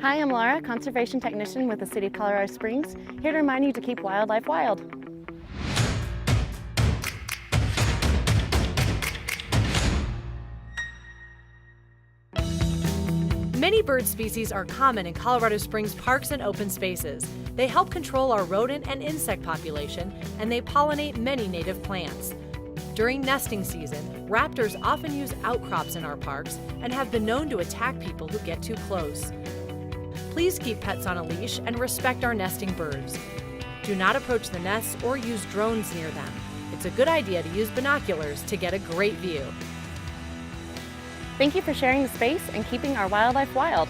Hi, I'm Laura, Conservation Technician with the City of Colorado Springs, here to remind you to keep wildlife wild. Many bird species are common in Colorado Springs parks and open spaces. They help control our rodent and insect population, and they pollinate many native plants. During nesting season, raptors often use outcrops in our parks and have been known to attack people who get too close. Please keep pets on a leash and respect our nesting birds. Do not approach the nests or use drones near them. It's a good idea to use binoculars to get a great view. Thank you for sharing the space and keeping our wildlife wild.